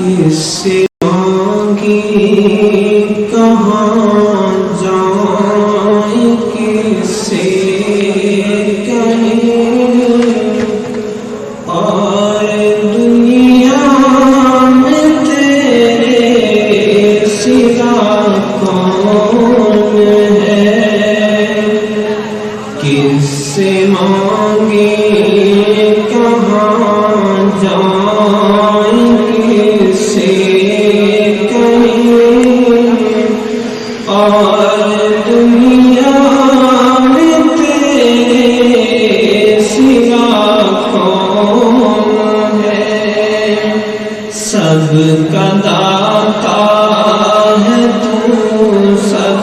کس سے مانگی کہاں جائیں کس سے کہیں اور دنیا میں تیرے سوا کون ہے کس سے مانگے کہاں جائیں کس سے کہیں اور دنیا میں تیرے سوا کون ہے سب کا داتا ہے تو سب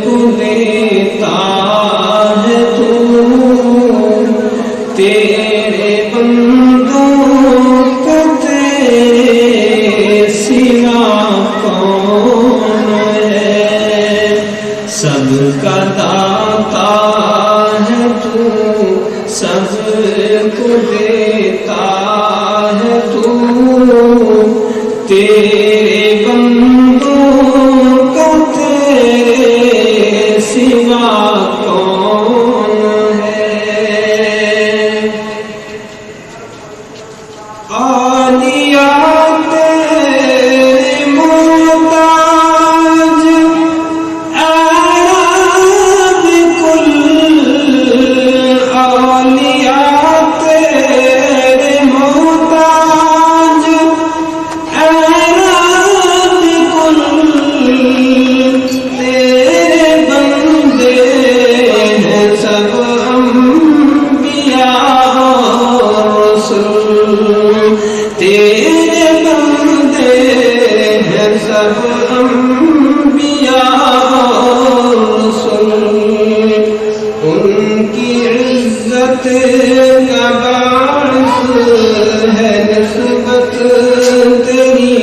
کو دیتا ہے تو تیرے بندوں کو تیرے سوا کون ہے سب کا داتا ہے تو سب کو دیتا ہے تو تیرے بندوں کو تیرے سوا کون ہے اولیاء تیرے محتاج عرب کل اولیاء تیرے محتاج عرب کل تیرے بندے ہیں سب انبیاء اور رسول تیرے بندے ہیں سب انبیاء اور رسول ان کی عزت کا باعث ہے نسبت تیری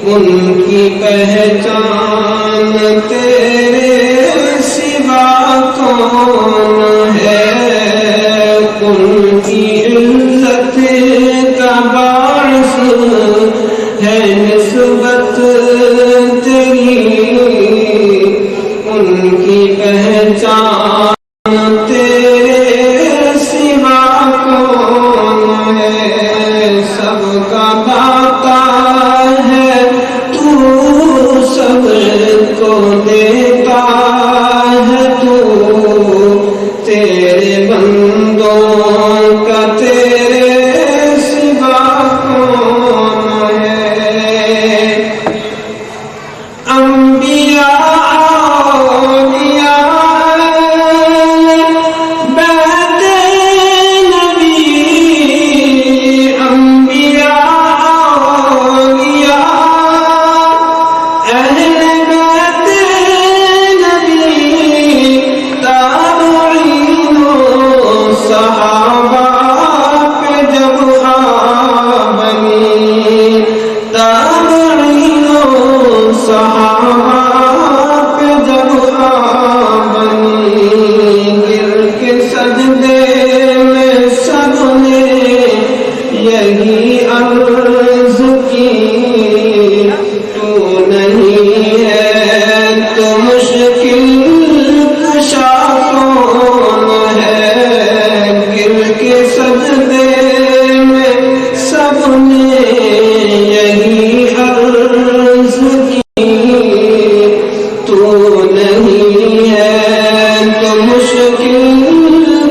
ان کی پہچان تیرے سوا کون ہے ان کی عزت کا باعث ہے نسبت تیری ان کی پہچان تیرے سوا کون ہے سب کا داتا ہے تو سب کو دیتا ہے تو تیرے بندوں کا تیرے سوا کون ہے انبیاء اولیاء بیت نبی انبیاء اولیاء اہل بیت نبی تابعین و صحابہ پہ جب بنی تابعین و صحابہ پہ جب بنی گر کے سجدے میں سب نے یہی عرض کی تو نہیں ہے تو مشکل کشا کون ہے گر کے سجدے میں سب نے یہی عرض کی تو نہیں ہے تو مشکل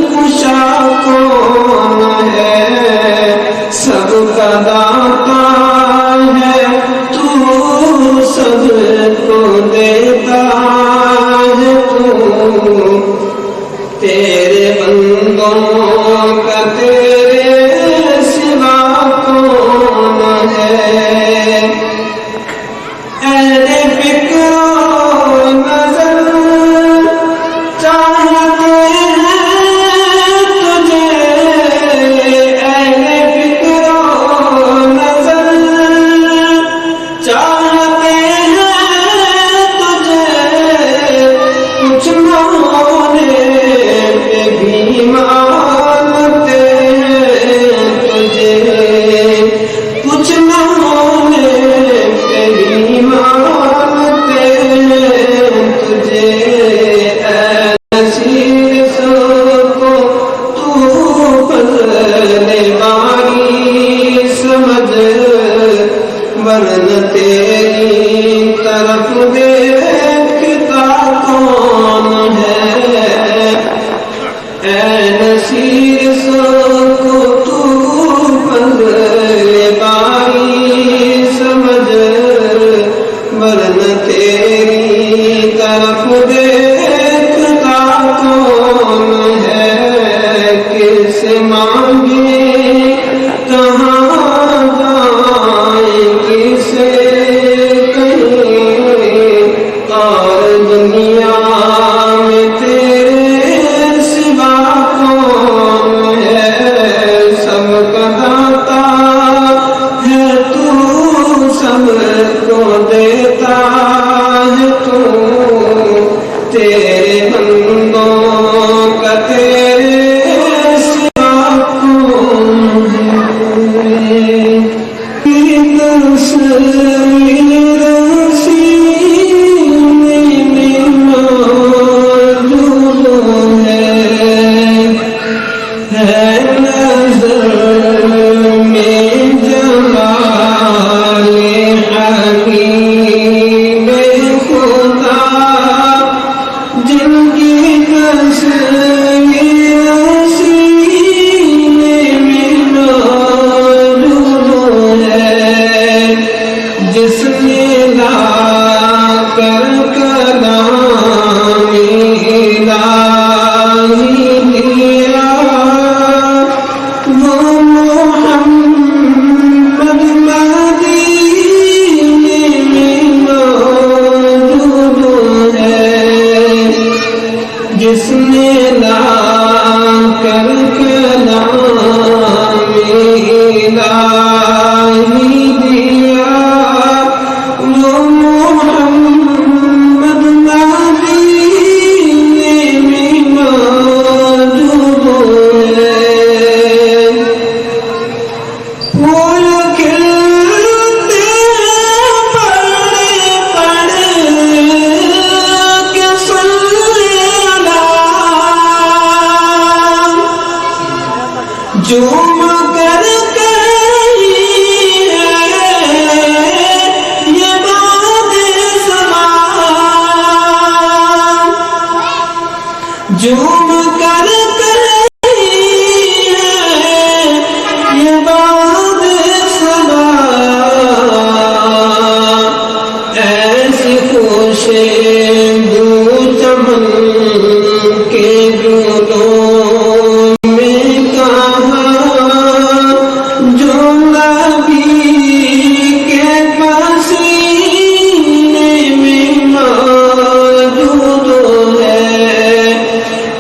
کشا کون ہے سب کا داتا ہے تو سب کو دیتا ہے تو تیرے بندوں کا تیرے سوا کون ہے اہل فکر و نظر چاہتے ہیں تجھے اہل فکر و نظر چاہتے ہیں تجھے کچھ نہ ہونے پہ بھی مانتے ہیں تجھے کچھ نہ ورنہ تیری طرف دیکھتا کون ہے؟ اے نصیر سو کو تو فضل باری سمجھ، ورنہ تیری طرف دیکھتا کون ہے؟ کس مانگے کہاں جائیں کسے کہیں، اور دنیا میں تیرے سوا کون ہے؟ سب کا داتا ہے تو، سب کو دیتا ہے تو، تیرے بندوں کا تیرے سوا کون ہے؟ تصویر سینے میں موجود ہے نظر میں جمال حبیب خدا، جن کی تصویر سینے میں موجود ہے، جس نے لا کر کلام الہی دیا، وہ محمد مدینے میں موجود ہے، جس نے لا کر کلام الہی دیا، وہ محمد مدینے میں موجود ہے۔ پھول کھلتے پڑھ پڑھ کے صلی اللہ، جھوم کر کہی ہے یہ بات زبان، جھوم کر کہی ہے یہ بات زبان، ایسی خوشبو چمن کے گلوں میں کہاں، جو نبی کے پسینے میں موجود ہے،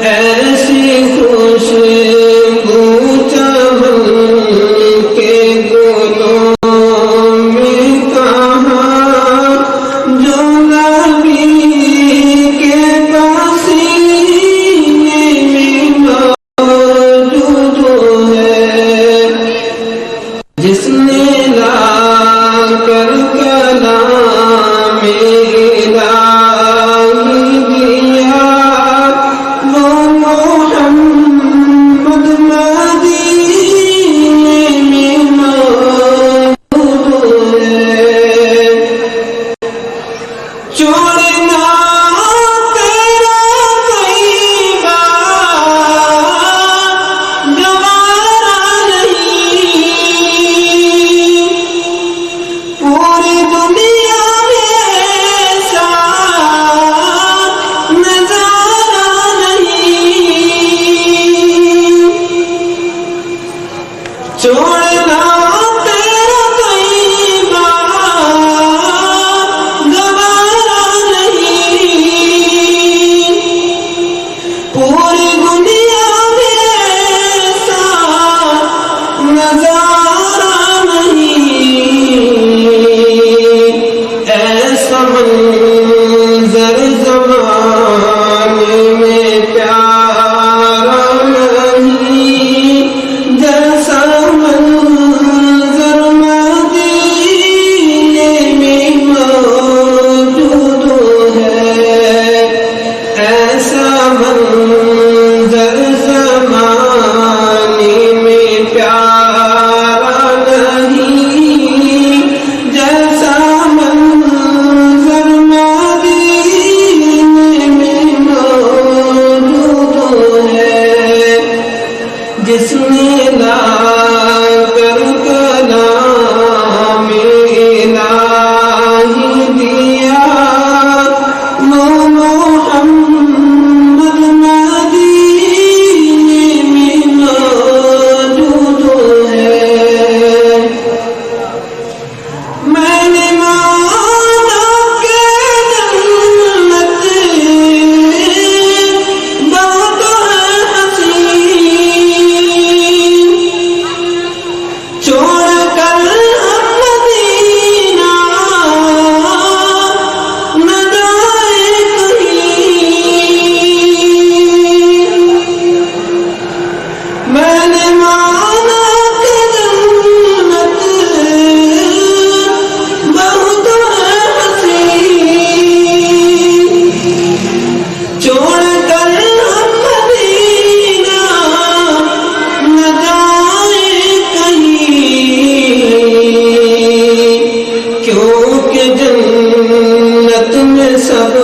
ایسی خوشبو چمن کے گلوں میں کہاں، جو نبی کے پسینے میں موجود ہے، جس نے لا کر کلام الہی دیا، وہ محمد مدینے میں موجود کیونکہ جنت میں سب